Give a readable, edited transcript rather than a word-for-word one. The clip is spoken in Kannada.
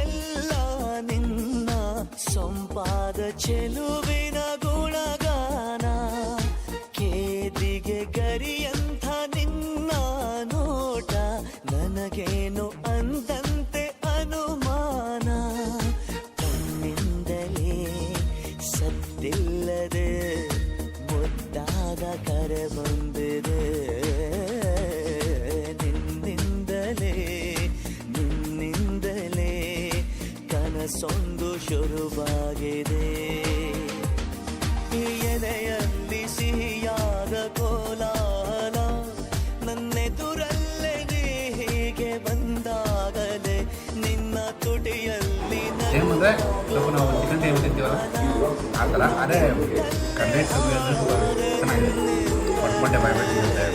ಎಲ್ಲ ನಿನ್ನ ಸೊಂಪಾದ ಚೆಲುವಿನ ಗುಣಗಾನ ಕೇದಿಗೆ ಗರಿಯಂಥ ನಿನ್ನ ನೋಟ ನನಗೇನು ಅಂದಂತೆ ಅನುಮಾನ ಕಣ್ಣಿಂದಲೇ ಸದ್ದಿಲ್ಲದೆ ಮುದ್ದಾದ ಕರೆ ಬಂದಿದೆ ನಿನ್ನಿಂದಲೇ ಕನಸೊಂದು ಶುರುವಾಗಿದೆ ಎದೆಯಲ್ಲಿ ಸಿಹಿಯಾದ ಕೋಲಾಹಲ ನನ್ನೆದುರಲ್ಲೇ ನೀ ಹೀಗೆ ಬಂದಾಗಲೇ ನಿನ್ನ ತುಟಿಯಲ್ಲಿ ಏನಂದ್ರೆ ಸ್ವಲ್ಪ ನಾವು ಚಿಕನ್ ಟೈಮ್ ತಿಂತೀವಲ್ಲ ಆ ಥರ ಅದೇ ಕಂಟೆಂಟ್ ಕಮ್ಮಿ ಅಂದರೆ ಚೆನ್ನಾಗಿದೆ ಮೊಟ್ಟೆ ಬಾಯ್ಬಿಟ್ಟಿರುತ್ತೆ